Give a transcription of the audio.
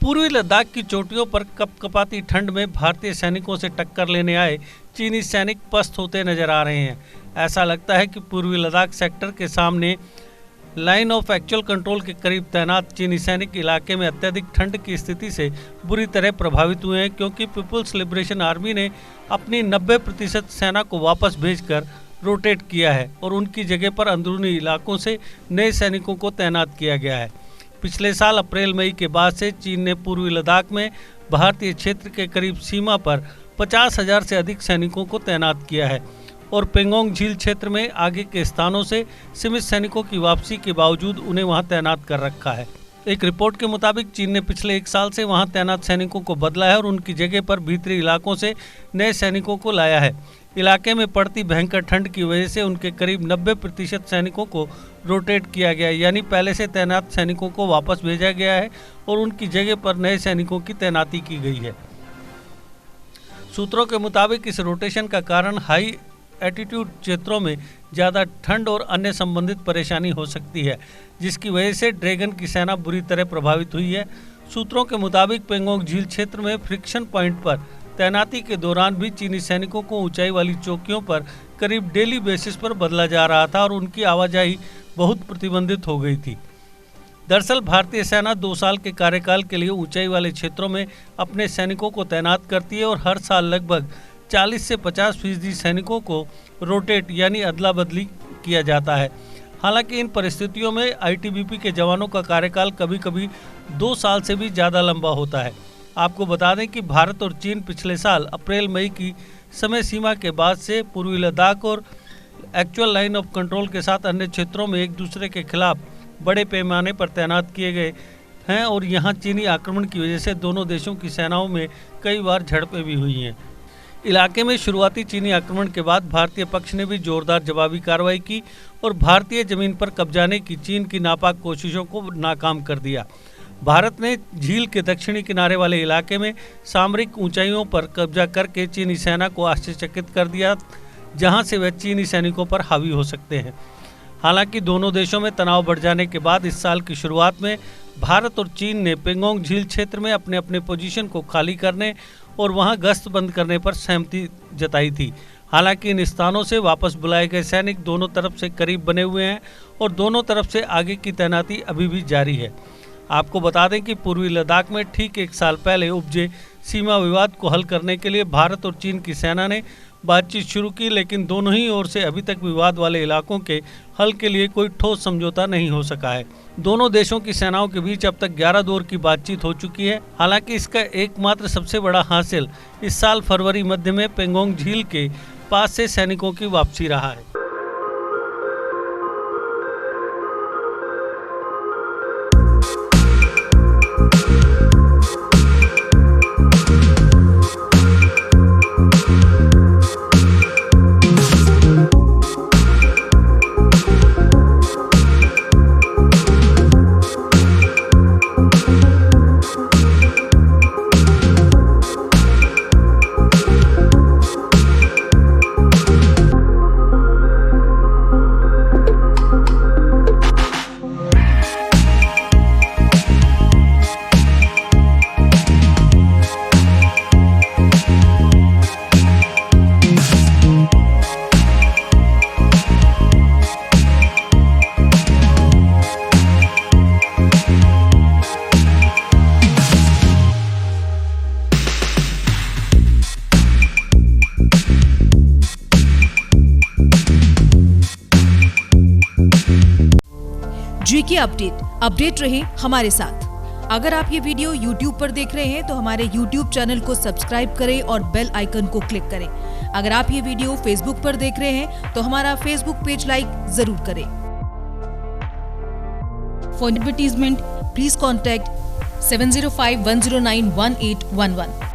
पूर्वी लद्दाख की चोटियों पर कपकपाती ठंड में भारतीय सैनिकों से टक्कर लेने आए चीनी सैनिक पस्त होते नजर आ रहे हैं। ऐसा लगता है कि पूर्वी लद्दाख सेक्टर के सामने लाइन ऑफ एक्चुअल कंट्रोल के करीब तैनात चीनी सैनिक इलाके में अत्यधिक ठंड की स्थिति से बुरी तरह प्रभावित हुए हैं, क्योंकि पीपुल्स लिबरेशन आर्मी ने अपनी 90% सेना को वापस भेजकर रोटेट किया है और उनकी जगह पर अंदरूनी इलाकों से नए सैनिकों को तैनात किया गया है। पिछले साल अप्रैल मई के बाद से चीन ने पूर्वी लद्दाख में भारतीय क्षेत्र के करीब सीमा पर 50,000 से अधिक सैनिकों को तैनात किया है और पेंगोंग झील क्षेत्र में आगे के स्थानों से सीमित सैनिकों की वापसी के बावजूद उन्हें वहां तैनात कर रखा है। एक रिपोर्ट के मुताबिक चीन ने पिछले 1 साल से वहां तैनात सैनिकों को बदला है और उनकी जगह पर भीतरी इलाकों से नए सैनिकों को लाया है। इलाके में पड़ती भयंकर ठंड की वजह से उनके करीब 90% सैनिकों को रोटेट किया गया है, यानी पहले से तैनात सैनिकों को वापस भेजा गया है और उनकी जगह पर नए सैनिकों की तैनाती की गई है। सूत्रों के मुताबिक इस रोटेशन का कारण हाई एल्टीट्यूड क्षेत्रों में ज़्यादा ठंड और अन्य संबंधित परेशानी हो सकती है, जिसकी वजह से ड्रैगन की सेना बुरी तरह प्रभावित हुई है। सूत्रों के मुताबिक पेंगोंग झील क्षेत्र में फ्रिक्शन पॉइंट पर तैनाती के दौरान भी चीनी सैनिकों को ऊंचाई वाली चौकियों पर करीब डेली बेसिस पर बदला जा रहा था और उनकी आवाजाही बहुत प्रतिबंधित हो गई थी। दरअसल भारतीय सेना 2 साल के कार्यकाल के लिए ऊंचाई वाले क्षेत्रों में अपने सैनिकों को तैनात करती है और हर साल लगभग 40 से 50% सैनिकों को रोटेट यानी अदला बदली किया जाता है। हालांकि इन परिस्थितियों में आईटीबीपी के जवानों का कार्यकाल कभी कभी 2 साल से भी ज़्यादा लंबा होता है। आपको बता दें कि भारत और चीन पिछले साल अप्रैल मई की समय सीमा के बाद से पूर्वी लद्दाख और एक्चुअल लाइन ऑफ कंट्रोल के साथ अन्य क्षेत्रों में एक दूसरे के खिलाफ बड़े पैमाने पर तैनात किए गए हैं और यहाँ चीनी आक्रमण की वजह से दोनों देशों की सेनाओं में कई बार झड़पें भी हुई हैं। इलाके में शुरुआती चीनी आक्रमण के बाद भारतीय पक्ष ने भी जोरदार जवाबी कार्रवाई की और भारतीय जमीन पर कब्जाने की चीन की नापाक कोशिशों को नाकाम कर दिया। भारत ने झील के दक्षिणी किनारे वाले इलाके में सामरिक ऊंचाइयों पर कब्जा करके चीनी सेना को आश्चर्यचकित कर दिया, जहां से वह चीनी सैनिकों पर हावी हो सकते हैं। हालांकि दोनों देशों में तनाव बढ़ जाने के बाद इस साल की शुरुआत में भारत और चीन ने पेंगोंग झील क्षेत्र में अपने अपने पोजीशन को खाली करने और वहां गश्त बंद करने पर सहमति जताई थी। हालांकि इन स्थानों से वापस बुलाए गए सैनिक दोनों तरफ से करीब बने हुए हैं और दोनों तरफ से आगे की तैनाती अभी भी जारी है। आपको बता दें कि पूर्वी लद्दाख में ठीक 1 साल पहले उपजे सीमा विवाद को हल करने के लिए भारत और चीन की सेना ने बातचीत शुरू की, लेकिन दोनों ही ओर से अभी तक विवाद वाले इलाकों के हल के लिए कोई ठोस समझौता नहीं हो सका है। दोनों देशों की सेनाओं के बीच अब तक 11 दौर की बातचीत हो चुकी है। हालांकि इसका एकमात्र सबसे बड़ा हासिल इस साल फरवरी मध्य में पेंगोंग झील के पास से सैनिकों की वापसी रहा है। जीके अपडेट रहे हमारे साथ। अगर आप ये वीडियो YouTube पर देख रहे हैं तो हमारे YouTube चैनल को सब्सक्राइब करें और बेल आइकन को क्लिक करें। अगर आप ये वीडियो Facebook पर देख रहे हैं तो हमारा Facebook पेज लाइक जरूर करें। For advertisement please contact 705-109-1811।